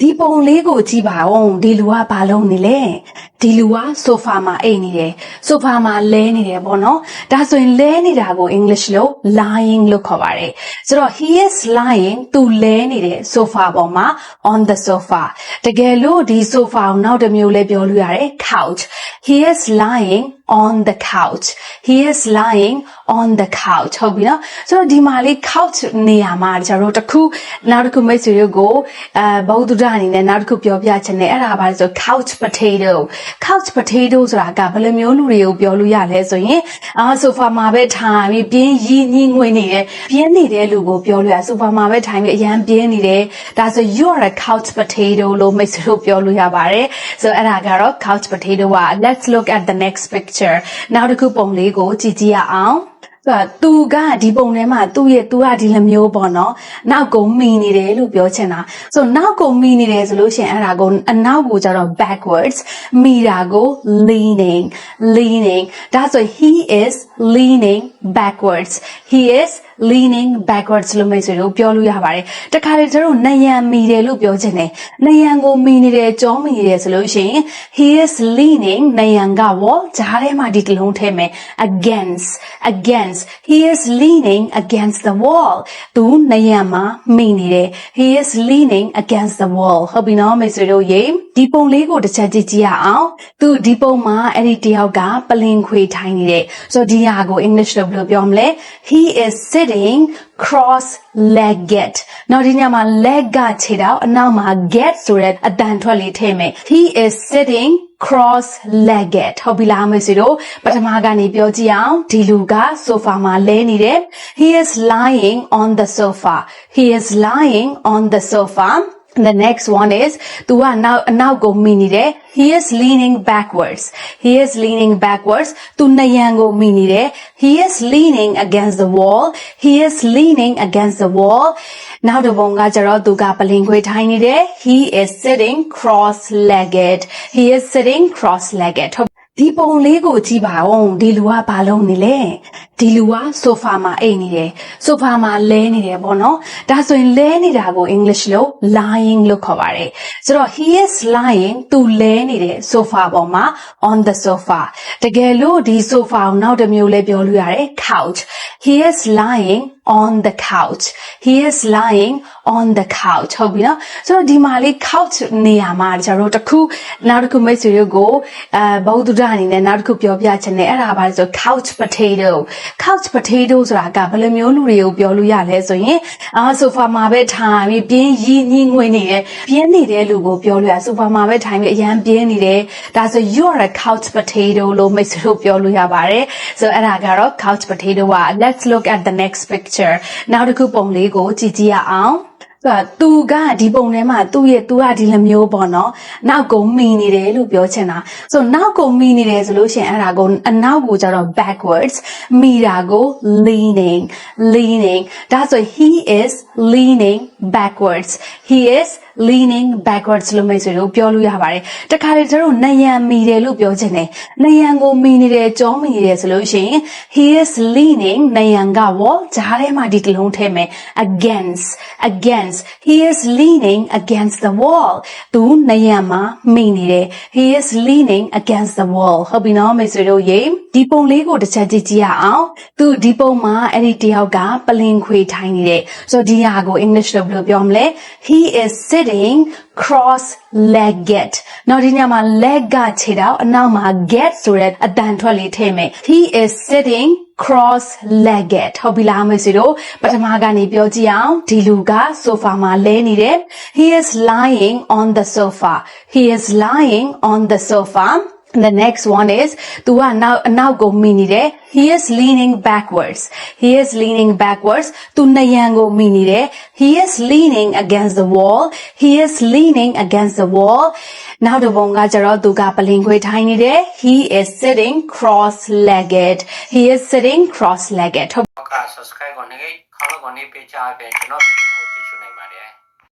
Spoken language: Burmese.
ဒီပုံလေးကိုကြည့်ပါဦးဒီလူကဘာလုပ်နေလဲဒီလူကဆိုဖာမှာအိတ်နေတယ်ဆိုဖာမှာလဲနေတယ်ပေါ့နော်ဒါဆိုရင်လဲနေတာကို English လို့ lying လို့ခေါ်ပါတယ်ဆိုတော့ he is lying သူလဲနေတယ်ဆိုဖာပေါ်မှာ on the sofa တကယ်လို့ဒီဆိုဖာကိုနောက်တစ်မျိုးလဲပြောလို့ရတယ် couch he is lying on the couch he is lying on the couch ဟုတ်ပြီနော်ဆိုတော့ဒီမှာလေး couch နေရာမှာကျွန်တော်တို့တစ်ခုနောက်တစ်ခုမိတ်ဆွေတို့ကိုဘုဒ္ဓအနေနဲ့နောက်တစ်ခုပြောပြချင်တယ်အဲ့ဒါပါလဲဆို couch potato couch potato ဆိုတာကဘယ်လိုမျိုးလူတွေကိုပြောလို့ရလဲဆိုရင်ဆိုဖာမှာပဲထိုင်ပြီးပြင်းရင်းညှိငွေနေတယ်ပြင်းနေတဲ့လူကိုပြောလို့ရဆိုဖာမှာပဲထိုင်ပြီးအရန်ပြင်းနေတယ်ဒါဆို you are a couch potato လို့မိတ်ဆွေတို့ပြောလို့ရပါတယ်ဆိုအဲ့ဒါကတော့ couch potato က let's look at the next picture နောက်တစ်ခုပုံလေးကိုကြည့်ကြည့်ရအောင်သူကဒီပုံထဲမှာသူကဒီလိုမျိုးပေါ့နော်နောက်ကိုမီနေတယ်လို့ပြောချင်တာဆိုနောက်ကိုမီနေတယ်ဆိုလို့ရှိရင်အဲ့ဒါကိုအနောက်ကိုကျတော့ backwards မီတာကို leaning ဒါဆို he is leaning backwards he is leaning backwards လို့မျိုးဆိုတော့ပြောလို့ရပါတယ်တခါလေကျတော့နယံမီတယ်လို့ပြောချင်တယ်နယံကိုမီနေတယ်ကြောမီနေတယ်ဆိုလို့ရှိရင် he is leaning နယံကဝဂျားထဲမှာဒီတလုံးထဲမယ် against he is leaning against the wall သူနယံမှာမိနေတယ် he is leaning against the wall ဟုတ်ပြီနော်မိတ်ဆွေတို့ရေဒီပုံလေးကိုတစ်ချက်ကြည့်ကြည့်ရအောင်သူဒီပုံမှာအဲ့ဒီတယောက်ကပလင်ခွေထိုင်နေတယ်ဆိုတော့ဒီဟာကို English လို့ဘယ်လိုပြောမလဲ he is sitting cross-legged နောက်ဒီညမှာ leg ကခြေထောက်အနောက်မှာ get ဆိုတဲ့အတန်ထွက်လေးထည့်မယ် he is sitting cross-legged ဟုတ်ပြီလားမေစီတို့ပထမကနေပြောကြည့်အောင်ဒီလူကဆိုဖာမှာလဲနေတယ် he is lying on the sofa he is lying on the sofa the next one is သူကနောက်ကိုမိနေတယ် he is leaning backwardsသူနယံကိုမိနေတယ် he is leaning against the wallနောက်တစ်ပုံကကျတော့သူကပလင်ခွေထိုင်နေတယ် he is sitting cross-legged ဒီပုံလေးကိုကြည့်ပါဦးဒီလူကဘာလုပ်နေလဲဒီလူကဆိုဖာမှာအိတ်နေတယ်ဆိုဖာမှာလဲနေတယ်ပေါ့နော်ဒါဆိုရင်လဲနေတာကို English လို့ lying လို့ခေါ်ပါတယ်ဆိုတော့ he is lying သူလဲနေတယ်ဆိုဖာပေါ်မှာ on the sofa တကယ်လို့ဒီဆိုဖာကိုနောက်တစ်မျိုးလဲပြောလို့ရတယ် couch he is lying on the couch ဟုတ်ပြီနော်ဆိုတော့ဒီမှာလေး couch နေရာမှာကျွန်တော်တို့တစ်ခုနောက်တစ်ခုမိတ်ဆွေတို့ကိုဘုဒ္ဓအနေနဲ့နောက်တစ်ခုပြောပြချင်တယ်အဲ့ဒါပါလဲဆို couch potato ဆိုတာကဘယ်လိုမျိုးလူတွေကိုပြောလို့ရလဲဆိုရင်ဆိုဖာမှာပဲထိုင်ပြီးပြင်းရင်းညှိငွေနေတယ်ပြင်းနေတဲ့လူကိုပြောလို့ရဆိုဖာမှာပဲထိုင်ပြီးအရန်ပြင်းနေတယ်ဒါဆို you are a couch potato လို့မိတ်ဆွေတို့ပြောလို့ရပါတယ်ဆိုအဲ့ဒါကတော့ couch potato က let's look at the next picture နောက်တစ်ခုပုံလေးကိုကြည့်ကြည့်ရအောင်သူကဒီပုံထဲမှာသူကဒီလိုမျိုးပေါ့နော်နောက်ကိုမီနေတယ်လို့ပြောချင်တာဆိုနောက်ကိုမီနေတယ်ဆိုလို့ရှိရင်အဲ့ဒါကိုအနောက်ကိုကျတော့ backwards မီတာကို leaning ဒါဆို he is leaning backwards လို့မိတ်ဆွေတို့ပြောလို့ရပါတယ်တခါလေကျတော့နယံမီတယ်လို့ပြောချင်တယ်နယံကိုမီနေတယ်ကြောမီနေတယ်ဆိုလို့ရှိရင် he is leaning နယံကဝဂျားထဲမှာဒီတလုံးထဲမယ် against he is leaning against the wall သူနယံမှာမိနေတယ် he is leaning against the wall ဟုတ်ပြီနော်မိတ်ဆွေတို့ရေဒီပုံလေးကိုတစ်ချက်ကြည့်ကြည့်ရအောင်သူဒီပုံမှာအဲ့ဒီတယောက်ကပလင်ခွေထိုင်နေတယ်ဆိုတော့ဒီဟာကို English လို့ဘယ်လိုပြောမလဲ he is sitting cross-legged နောက်ဒီညမှာ leg ကခြေထောက်အနောက်မှာ get ဆိုတဲ့အတန်ထွက်လေးထည့်မယ် he is sitting cross-legged ဟုတ်ပြီလားမေစီတို့ပထမကနေပြောကြည့်အောင်ဒီလူကဆိုဖာမှာလဲနေတယ် he is lying on the sofa the next one is သူကနောက်ကိုမိနေတယ် he is leaning backwards သူနယံကိုမိနေတယ် he is leaning against the wall နောက်တစ်ပုံကကျတော့သူကပလင်ခွေထိုင်နေတယ် he is sitting cross-legged ဟုတ်ကဲ့ subscribe ကိုနေခေါင်းကိုနေပေးချပေးကျွန်တော်ဗီဒီယို